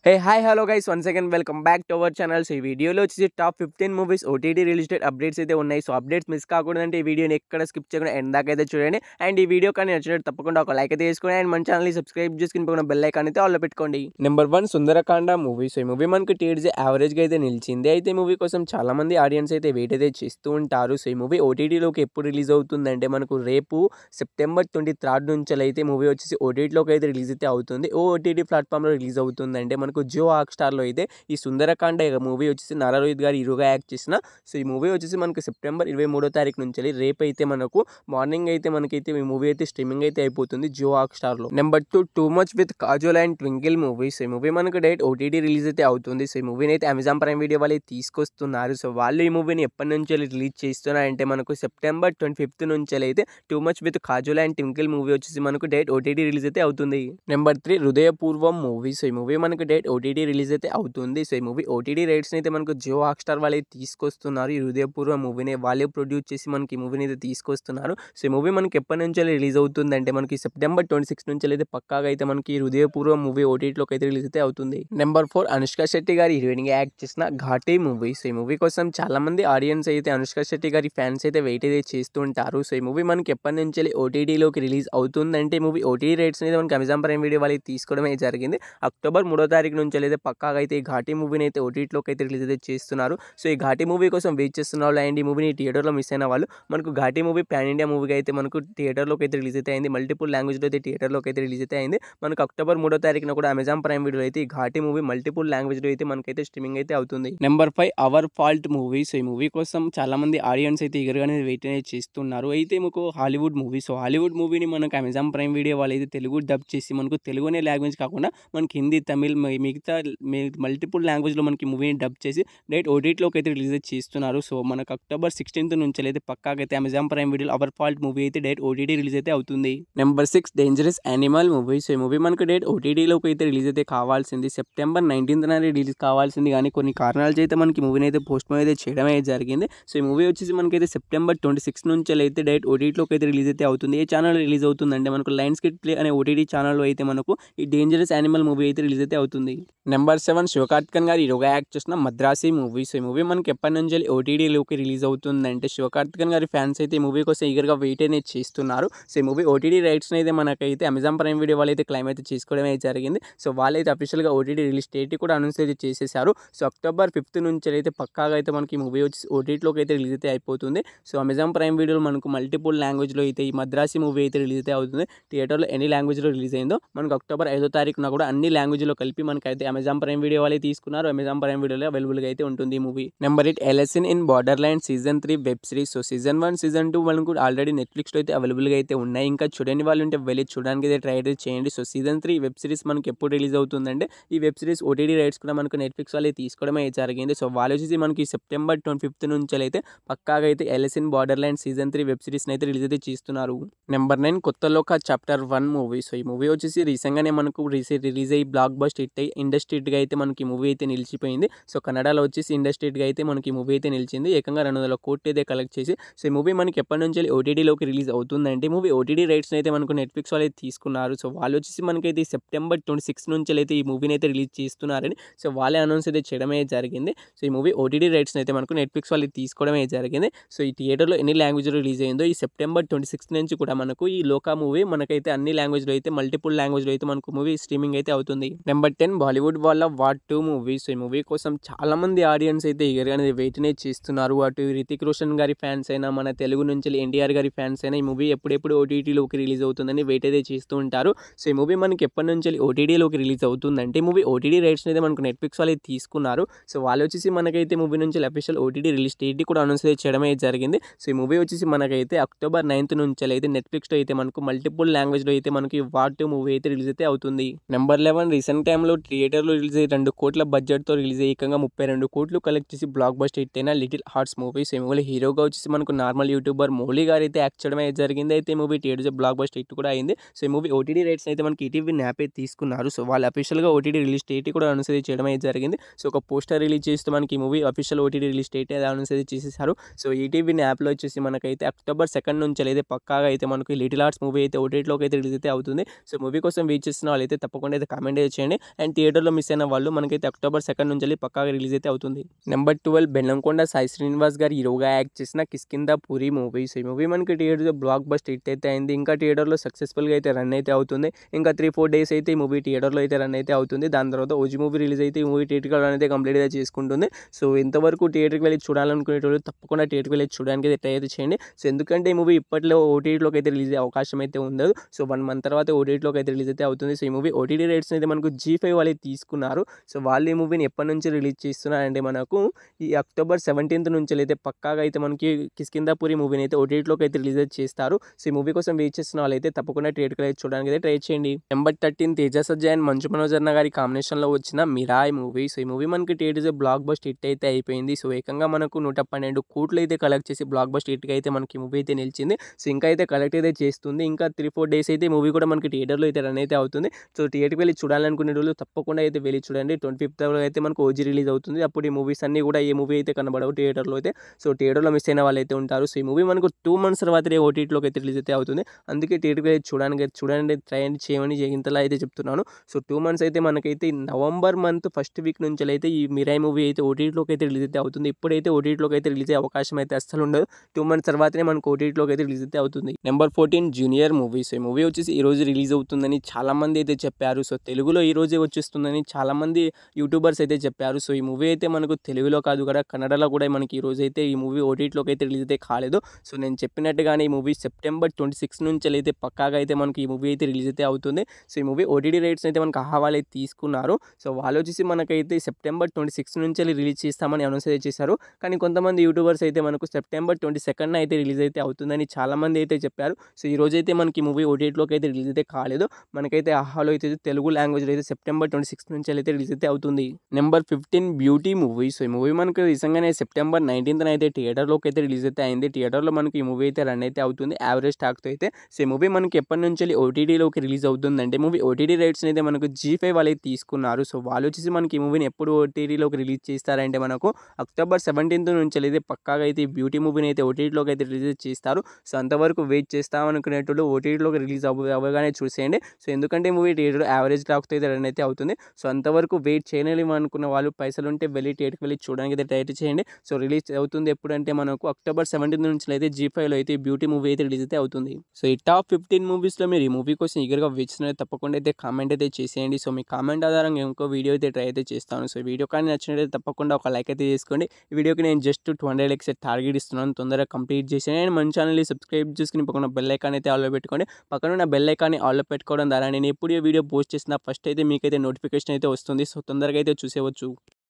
Hey, hi, hello guys. Once again, welcome back to our channel. So ఈ వీడియోలో వచ్చేసి top 15 movies OTT release date updates అయితే ఉన్నాయి. So updates miss కాకూడదంటే ఈ వీడియోని ఎక్కడ స్కిప్ చేయకుండా ఎండ్ దాకా అయితే చూడండి. అండ్ ఈ వీడియో కానీ నచ్చినట్టు తప్పకుండా ఒక లైక్ అయితే చేసుకోండి. అండ్ మన ఛానల్ని సబ్స్క్రైబ్ చేసుకుని పక్కన బెల్ ఐకాన్ అయితే ఆల్లో పెట్టుకోండి. Number 1 Sundarakanda movie. సో ఈ మూవీ మనకి టీఆర్జీ యావరేజ్గా అయితే నిలిచింది. అయితే ఈ మూవీ కోసం చాలా మంది ఆడియన్స్ అయితే వెయిట్ అయితే చేస్తూ ఉంటారు. సో ఈ మూవీ ఓటీటీలోకి ఎప్పుడు రిలీజ్ అవుతుందంటే మనకు రేపు సెప్టెంబర్ 23 నుంచి అయితే మూవీ వచ్చేసి ఓటీటీలోకి అయితే రిలీజ్ అయితే అవుతుంది. ఓటీటీ ప్లాట్ఫామ్లో రిలీజ్ అవుతుందంటే మనకు జియో హాట్‌స్టార్‌లో అయితే ఈ సుందరకాండ మూవీ వచ్చేసి నారా రోహిత్ గారు హీరోగా యాక్ట్ చేసిన సో ఈ మూవీ వచ్చేసి మనకు సెప్టెంబర్ 23వ తారీఖు నుంచి రేపు అయితే మనకు మార్నింగ్ అయితే మనకైతే ఈ మూవీ అయితే స్ట్రీమింగ్ అయితే అయిపోతుంది జియో హాట్‌స్టార్‌లో. Number 2 too much with Kajol and Twinkle movie. So ఈ మూవీ మనకు డైరెక్ట్ ఓటీటీ రిలీజ్ అయితే అవుతుంది. సో ఈ మూవీని అయితే అమెజాన్ ప్రైమ్ వీడియో వాళ్ళు తీసుకొస్తున్నారు. సో వాళ్ళు ఈ మూవీని ఎప్పటి నుంచి రిలీజ్ చేస్తున్నారంటే మనకు సెప్టెంబర్ 25 నుంచి అయితే too much with Kajol and Twinkle movie వచ్చేసి మనకు డైరెక్ట్ ఓటీటీ రిలీజ్ అయితే అవుతుంది. Number 3 Hridayapoorvam movie. సో ఈ మూవీ మనకు డైరెక్ట్ ఓటీటీ రిలీజ్ అయితే అవుతుంది. సో ఈ మూవీ ఓటీటీ రైట్స్ని అయితే మనకు జియో హాట్‌స్టార్ వాళ్ళే తీసుకొస్తున్నారు. ఈ హృదయపూర్వం మూవీని వాళ్ళే ప్రొడ్యూస్ చేసి మనకి ఈ మూవీని అయితే తీసుకొస్తున్నారు. సో ఈ మూవీ మనకి ఎప్పటి నుంచి రిలీజ్ అవుతుందంటే మనకి సెప్టెంబర్ 26 నుంచి అయితే పక్కాగా అయితే మనకి ఈ హృదయపూర్వం మూవీ ఓటీటీలోకి అయితే రిలీజ్ అయితే అవుతుంది. నెంబర్ 4 అనుష్క శెట్టి గారి హీరోయిన్గా యాక్ట్ చేసిన ఘాటీ మూవీ. సో ఈ మూవీ కోసం చాలా మంది ఆడియన్స్ అయితే అనుష్క శెట్టి గారి ఫ్యాన్స్ అయితే వెయిట్ అయితే చేస్తూ ఉంటారు. సో ఈ మూవీ మనకి ఎప్పటి నుంచి ఓటీటీలోకి రిలీజ్ అవుతుందంటే ఈ మూవీ ఓటీటీ రైట్స్ అయితే మనకి అమెజాన్ ప్రైమ్ వీడియో వాళ్ళకి తీసుకోవడమే జరిగింది. అక్టోబర్ 3వ తారీఖు నుంచి అయితే పక్కాగా అయితే ఈ ఘాటీ మూవీని అయితే ఓటీటీలోకి అయితే రిలీజ్ అయితే చేస్తున్నారు. సో ఈ ఘాటీ మూవీ కోసం వెయిట్ చేస్తున్న వాళ్ళు అండ్ ఈ మూవీని థియేటర్లో మిస్ అయిన వాళ్ళు మనకు ఘాటీ మూవీ పాన్ ఇండియా మూవీగా అయితే మనకు థియేటర్లోకి అయితే రిలీజ్ అయితే అయింది. మల్టిపుల్ లాంగ్వేజ్లో అయితే థియేటర్లోకి అయితే రిలీజ్ అయితే అయింది. మనకు అక్టోబర్ 3వ తారీఖున కూడా అమెజాన్ ప్రైమ్ వీడియోలో అయితే ఈ ఘాటీ మూవీ మల్టిపుల్ లాంగ్వేజ్లో అయితే మనకైతే స్ట్రీమింగ్ అయితే అవుతుంది. Number 5 hour fault movie. So ఈ మూవీ కోసం చాలా మంది ఆడియన్స్ అయితే ఈగర్గానే వెయిట్ అనేది చేస్తున్నారు. అయితే మనకు హాలీవుడ్ మూవీ. సో హాలీవుడ్ మూవీని మనకు అమెజాన్ ప్రైమ్ వీడియో వాళ్ళు అయితే తెలుగు డబ్ చేసి మనకు తెలుగు అనే లాంగ్వేజ్ కాకుండా మనకి హిందీ, తమిళ్ మిగతా మల్టిపుల్ లాంగ్వేజ్లో మనకి మూవీని డబ్ చేసి డైరెక్ట్ ఓటీటీలోకి అయితే రిలీజ్ చేస్తున్నారు. సో మనకు అక్టోబర్ 16 నుంచి అయితే పక్కాగా అయితే అమెజాన్ ప్రైమ్ వీడియోలో అవర్ ఫాల్ట్ మూవీ అయితే డైరెక్ట్ ఓటీటీ రిలీజ్ అయితే అవుతుంది. Number 6 dangerous animal movie. So ఈ మూవీ మనకు డైరెక్ట్ ఓటీటీలోకి అయితే రిలీజ్ అయితే కావాల్సింది సెప్టెంబర్ 19న రిలీజ్ కావాల్సింది కానీ కొన్ని కారణాలు అయితే మనకి మూవీని అయితే పోస్ట్ పోన్ అయితే చేయడం అయితే జరిగింది. సో ఈ మూవీ వచ్చేసి మనకైతే సెప్టెంబర్ 26 నుంచి అయితే డైరెక్ట్ ఓటీటీలోకి అయితే రిలీజ్ అయితే అవుతుంది. ఏ ఛానల్ రిలీజ్ అవుతుందంటే మనకు లయన్స్ కిడ్ ప్లే అనే ఓటీటీ ఛానల్లో అయితే మనకు ఈ డేంజరస్ యానిమల్ మూవీ అయితే రిలీజ్ అయితే అవుతుంది. నెంబర్ 7 శివకార్తికేయన్ గారు హీరోగా యాక్ట్ చేసిన మద్రాసి మూవీ. సో ఈ మూవీ మనకి ఎప్పటి నుంచి ఓటీటీలోకి రిలీజ్ అవుతుందంటే శివకార్తికేయన్ గారి ఫ్యాన్స్ అయితే ఈ మూవీ కోసం ఈగర్గా వెయిట్ అనేది చేస్తున్నారు. సో ఈ మూవీ ఓటీటీ రైట్స్ని అయితే మనకైతే అమెజాన్ ప్రైమ్ వీడియో వాళ్ళు అయితే క్లైమ్ అయితే చేసుకోవడం అయితే జరిగింది. సో వాళ్ళైతే అఫీషియల్గా ఓటీటీ రిలీజ్ డేట్ కూడా అనౌన్స్ అయితే చేసేసారు. సో అక్టోబర్ 5 నుంచి అయితే పక్కాగా అయితే మనకి మూవీ వచ్చి ఓటీటీలోకి అయితే రిలీజ్ అయితే అయిపోతుంది. సో అమెజాన్ ప్రైమ్ వీడియోలో మనకు మల్టిపుల్ లాంగ్వేజ్లో అయితే ఈ మద్రాసి మూవీ అయితే రిలీజ్ అయితే అవుతుంది. థియేటర్లో ఎన్ని లాంగ్వేజ్లో రిలీజ్ అయిందో మనకు అక్టోబర్ 5వ తారీఖున కూడా అన్ని లాంగ్వేజ్లో కలిపి మనకైతే అమెజాన్ ప్రైమ్ వీడియో వాళ్ళే తీసుకున్నారు. అమెజాన్ ప్రైమ్ వీడియోలో అవైలబుల్గా అయితే ఉంటుంది ఈ movie. Number 8 Alice in Borderland season 3 web series. So season 1 season 2 మనకు ఆల్రెడీ నెట్ఫ్లిక్స్లో అయితే అవైలబుల్గా అయితే ఉన్నాయి. ఇంకా చూడని వాళ్ళు ఉంటే వెళ్ళి చూడడానికి అయితే ట్రై అయితే చేయండి. సో సీజన్ 3 వెబ్ సిరీస్ మనకి ఎప్పుడు రిలీజ్ అవుతుందంటే ఈ వెబ్ సిరీస్ ఓటీటీ రైట్స్ కూడా మనకు నెట్ఫ్లిక్స్ వాళ్ళే తీసుకోవడమే జరిగింది. సో వాళ్ళు వచ్చేసి మనకి సెప్టెంబర్ 25 నుంచి అయితే పక్కాగా అయితే Alice in Borderland season 3 web సిరీస్ని అయితే రిలీజ్ అయితే చేస్తున్నారు. Number 9 Kotha Loka chapter 1 movie. So ఈ మూవీ వచ్చేసి రీసెంట్గానే మనకు రిలీజ్ అయ్యి బ్లాక్ బస్ట్ హిట్ అయ్యి ఇండస్ట్రీ హిట్గా అయితే మనకి మూవీ అయితే నిలిచిపోయింది. సో కన్నడలో వచ్చేసి ఇండస్ట్రీ హిట్గా అయితే మనకి మూవీ అయితే నిలిచింది. ఏకంగా 200 కోట్లు అయితే కలెక్ట్ చేసి సో ఈ మూవీ మనకి ఎప్పటి నుంచి ఓటీటీలోకి రిలీజ్ అవుతుందంటే మూవీ ఓటీటీ రైట్స్ని అయితే మనకు నెట్ఫ్లిక్స్ వాళ్ళు అయితే తీసుకున్నారు. సో వాళ్ళు వచ్చేసి మనకైతే సెప్టెంబర్ 26 నుంచి అయితే ఈ మూవీని అయితే రిలీజ్ చేస్తున్నారని సో వాళ్ళే అనౌన్స్ అయితే చేయడమే జరిగింది. సో ఈ మూవీ ఓటీటీ రైట్స్ని అయితే మనకు నెట్ఫ్లిక్స్ వాళ్ళు తీసుకోవడమే జరిగింది. సో ఈ థియేటర్లో ఎన్ని లాంగ్వేజ్లో రిలీజ్ అయిందో ఈ సెప్టెంబర్ 26 నుంచి కూడా మనకు ఈ లోకా మూవీ మనకైతే అన్ని లాంగ్వేజ్లో అయితే మల్టిపుల్ లాంగ్వేజ్లో అయితే మనకు మూవీ స్ట్రీమింగ్ అయితే అవుతుంది. నెంబర్ 10 బాలీవుడ్ వాళ్ళ వార్ 2 మూవీ. సో ఈ మూవీ కోసం చాలా మంది ఆడియన్స్ అయితే ఈగర్గానే వెయిట్ అనేది చేస్తున్నారు. అటు రితిక్ రోషన్ గారి ఫ్యాన్స్ అయినా మన తెలుగు నుంచి ఎన్టీఆర్ గారి ఫ్యాన్స్ అయినా ఈ మూవీ ఎప్పుడెప్పుడు ఓటీటీలోకి రిలీజ్ అవుతుందని వెయిట్ అయితే చేస్తూ ఉంటారు. సో ఈ మూవీ మనకి ఎప్పటి నుంచి ఓటీటీలోకి రిలీజ్ అవుతుందంటే మూవీ ఓటీటీ రైట్స్ అయితే మనకు నెట్ఫ్లిక్స్ వాళ్ళు తీసుకున్నారు. సో వాళ్ళు వచ్చేసి మనకైతే మూవీ నుంచి అఫీషియల్ ఓటీటీ రిలీజ్ డేట్ కూడా అనౌన్స్ అయితే చేయడమే జరిగింది. సో ఈ మూవీ వచ్చేసి మనకైతే అక్టోబర్ 9 నుంచి అయితే నెట్ఫ్లిక్స్లో అయితే మనకు మల్టిపుల్ లాంగ్వేజ్లో అయితే మనకి వార్ 2 మూవీ అయితే రిలీజ్ అయితే అవుతుంది. నెంబర్ 11 రీసెంట్ టైంలో థియేటర్లో రిలీజ్ అయ్యి 2 కోట్ల బడ్జెట్తో రిలీజ్ అయ్యి ఏకంగా 32 కోట్లు కలెక్ట్ చేసి బ్లాక్ బస్ట్ హిట్ అయిన లిటిల్ హార్ట్స్ మూవీ. సో ఈ మూవీలో హీరోగా వచ్చేసి మనకు నార్మల్ యూట్యూబర్ మౌలి గారు అయితే యాక్ట్ చేయడం అయితే జరిగింది. అయితే ఈ movie theatre block bust hit కూడా అయింది. సో ఈ మూవీ ఓటీటీ రైట్స్ అయితే మనకి ఈటీవీ యాప్ అయితే తీసుకున్నారు. సో వాళ్ళు అఫీషియల్గా ఓటీటీ రిలీజ్ డేట్ కూడా అనౌన్స్ అయితే చేయడం అయితే జరిగింది. సో ఒక పోస్టర్ రిలీజ్ చేస్తూ మనకి ఈ movie official OTT release date అయితే అనౌన్స్ అయితే చేసేసారు. సో ఈటీవీ యాప్లో వచ్చేసి మనకైతే అక్టోబర్ 2 నుంచి అయితే పక్కాగా అయితే మనకి లిటిల్ హార్ట్స్ మూవీ అయితే ఓటీటీలోకి అయితే రిలీజ్ అయితే అవుతుంది. సో మూవీ కోసం వెయిట్ చేస్తున్న వాళ్ళైతే తప్పకుండా అయితే కామెంట్ అయితే చేయండి. అండ్ థియేటర్లో మిస్ అయిన వాళ్ళు మనకైతే అక్టోబర్ 2 నుంచి పక్కాగా రిలీజ్ అయితే అవుతుంది. నెంబర్ 12 బెల్లంకొండ సాయి శ్రీనివాస్ గారు హీరోగా యాక్ట్ చేసిన కిష్కింధాపురి మూవీస్. ఈ మూవీ మనకి థియేటర్లో బ్లాక్ బస్టర్ హిట్ అయితే అయింది. ఇంకా థియేటర్లో సక్సెస్ఫుల్గా అయితే రన్ అయితే అవుతుంది. ఇంకా 3-4 డేస్ అయితే ఈ మూవీ థియేటర్లో అయితే రన్ అయితే అవుతుంది. దాని తర్వాత ఓజీ మూవీ రిలీజ్ అయితే ఈ మూవీ థియేటర్ రన్ అయితే కంప్లీట్గా చేసుకుంటుంది. సో ఇంతవరకు థియేటర్కి వెళ్ళి చూడాలనుకునేటోళ్ళు తప్పకుండా థియేటర్కి వెళ్ళి చూడడానికి అయితే ట్రై అయితే చేయండి. సో ఎందుకంటే ఈ మూవీ ఇప్పట్లో ఓటీటీలోకి అయితే రిలీజ్ అయ్యే అవకాశం అయితే ఉండదు. సో 1 మంత్ తర్వాత ఓటీటీలోకి అయితే రిలీజ్ అయితే అవుతుంది. సో ఈ మూవీ ఓటీటీ రైట్స్ అయితే మనకు G5 వాళ్ళు తీసుకున్నారు. సో వాళ్ళు ఈ మూవీని ఎప్పటి నుంచి రిలీజ్ చేస్తున్నారంటే మనకు ఈ అక్టోబర్ 17 నుంచి అయితే పక్కాగా అయితే మనకి కిష్కింధాపురి మూవీని అయితే ఓటీటీలోకి అయితే రిలీజ్ చేస్తారు. సో ఈ మూవీ కోసం వెయిట్ చేస్తున్న వాళ్ళైతే తప్పకుండా థియేటర్కి అయితే చూడడానికి అయితే ట్రై చేయండి. Number 13 Teja Sajja and Manchu Manoj అన్న గారి కాంబినేషన్లో వచ్చిన మిరాయ్ మూవీ. సో ఈ మూవీ మనకి థియేటర్స్ బ్లాక్ బస్టర్ హిట్ అయితే అయిపోయింది. సో ఏకంగా మనకు 112 కోట్లు అయితే కలెక్ట్ చేసి బ్లాక్ బస్టర్ హిట్గా అయితే మనకి మూవీ అయితే నిలిచింది. సో ఇంకా అయితే కలెక్ట్ అయితే చేస్తుంది. ఇంకా 3-4 డేస్ అయితే మూవీ కూడా మనకి థియేటర్లో అయితే రన్ అయితే అవుతుంది. సో థియేటర్కి వెళ్ళి చూడాలనుకునే వాళ్ళు తప్పకుండా అయితే వెళ్ళి చూడండి. 25th అయితే మనకు ఓజీ రిలీజ్ అవుతుంది. అప్పుడు ఈ మూవీస్ అన్నీ కూడా ఏ మూవీ అయితే కనబడవు థియేటర్లో అయితే. సో థియేటర్లో మిస్ అయిన వాళ్ళు అయితే ఉంటారు. సో ఈ మూవీ మనకు 2 మంత్స్ తర్వాతనే ఓటీటీలోకి అయితే రిలీజ్ అయితే అవుతుంది. అందుకే థియేటర్కి వెళ్ళి చూడండి ట్రై చేయమని ఇంతలా అయితే చెప్తున్నాను. సో 2 మంత్స్ అయితే మనకైతే నవంబర్ మంత్ ఫస్ట్ వీక్ నుంచి అయితే ఈ మిరాయ్ మూవీ అయితే ఓటీటీలోకి అయితే రిలీజ్ అయితే అవుతుంది. ఇప్పుడైతే ఓటీటీలోకి అయితే రిలీజ్ అయ్యే అవకాశం అయితే అస్సలు ఉండదు. 2 మంత్స్ తర్వాతనే మనకు ఓటీటీలోకి అయితే రిలీజ్ అయితే అవుతుంది. Number 14 junior movies. ఈ మూవీ వచ్చేసి ఈ రోజు రిలీజ్ అవుతుందని చాలామంది అయితే చెప్పారు. సో తెలుగులో ఈ రోజే వచ్చేస్తుందని చాలామంది యూట్యూబర్స్ అయితే చెప్పారు. సో ఈ మూవీ అయితే మనకు తెలుగులో కాదు కూడా కన్నడలో కూడా మనకి ఈ రోజు అయితే ఈ మూవీ ఓటీటీలోకి అయితే రిలీజ్ అయితే కాలేదు. సో నేను చెప్పినట్టుగానే ఈ మూవీ సెప్టెంబర్ 26 నుంచి అయితే పక్కాగా అయితే మనకి ఈ మూవీ అయితే రిలీజ్ అయితే అవుతుంది. సో ఈ మూవీ ఓటీటీ రైట్స్ అయితే మనకు ఆహా వాళ్ళు అయితే తీసుకున్నారు. సో వాళ్ళు వచ్చేసి మనకైతే సెప్టెంబర్ 26 నుంచి రిలీజ్ చేస్తామని అనౌన్స్ అయితే చేశారు. కానీ కొంతమంది యూట్యూబర్స్ అయితే మనకు సెప్టెంబర్ 22 అయితే రిలీజ్ అయితే అవుతుందని చాలామంది అయితే చెప్పారు. సో ఈ రోజు అయితే మనకి మూవీ ఓటీటీలోకి అయితే రిలీజ్ అయితే కాలేదు. మనకైతే ఆహాలో అయితే తెలుగు లాంగ్వేజ్లో అయితే సెప్టెంబర్ 26 నుంచి అయితే రిలీజ్ అయితే అవుతుంది. Number 15 beauty movie. సో ఈ మూవీ మనకు నిజంగానే సెప్టెంబర్ 19th అయితే థియేటర్లోకి అయితే రిలీజ్ అయితే అయింది. థియేటర్లో మనకి ఈ మూవీ అయితే రన్ అయితే అవుతుంది యావరేజ్ టాక్తో అయితే. సో ఈ మూవీ మనకి ఎప్పటి నుంచి ఓటీటీలోకి రిలీజ్ అవుతుందంటే మూవీ ఓటీటీ రైట్స్ అయితే మనకు G5 వాళ్ళు తీసుకున్నారు. సో వాళ్ళు వచ్చేసి మనకి ఈ మూవీని ఎప్పుడు ఓటీటీలోకి రిలీజ్ చేస్తారంటే మనకు అక్టోబర్ 17 నుంచి అయితే పక్కాగా అయితే ఈ బ్యూటీ మూవీని అయితే ఓటీటీలోకి అయితే రిలీజ్ చేస్తారు. సో అంతవరకు వెయిట్ చేస్తామనుకునేటప్పుడు ఓటీటీలోకి రిలీజ్ అవ్వగానే చూసేయండి. సో ఎందుకంటే మూవీ థియేటర్ యావరేజ్ టాక్తో అయితే రన్ అయితే అవుతుంది. సో అంతవరకు వెయిట్ చేయలేము అనుకున్న వాళ్ళు పైసలు ఉంటే వెళ్ళి థియేటర్కి వెళ్ళి చూడడానికి అయితే ట్రై చేయండి. సో రిలీజ్ అవుతుంది ఎప్పుడంటే మనకు అక్టోబర్ 17 నుంచి అయితే G5లో అయితే బ్యూటీ మూవీ అయితే రిలీజ్ అయితే అవుతుంది. సో ఈ టాప్ 15 మూవీస్లో మీరు ఈ మూవీ కోసం ఈగర్గా వెయిట్ చేస్తున్నారు తప్పకుండా అయితే కామెంట్ అయితే చేసేయండి. సో మీ కామెంట్ ఆధారంగా ఇంకో వీడియో అయితే ట్రై అయితే చేస్తాను. సో వీడియో కానీ నచ్చినట్లయితే తప్పకుండా ఒక లైక్ అయితే చేసుకోండి. ఈ వీడియోకి నేను జస్ట్ 200 లైక్స్ టార్గెట్ ఇస్తున్నాను. తొందరగా కంప్లీట్ చేసేయండి. అండ్ మన ఛానల్ని సబ్స్క్రైబ్ చేసుకుని పక్కన బెల్ ఐకాన్ అయితే ఆల్లో పెట్టుకోండి. పక్కన ఉన్న బెల్ ఐకాన్ని ఆల్లో పెట్టుకోవడం ద్వారా నేను ఎప్పుడు ఈ వీడియో పోస్ట్ చేసినా ఫస్ట్ అయితే మీకైతే నోటిఫికేషన్ అయితే వస్తుంది. సో తొందరగా అయితే చూసేవచ్చు.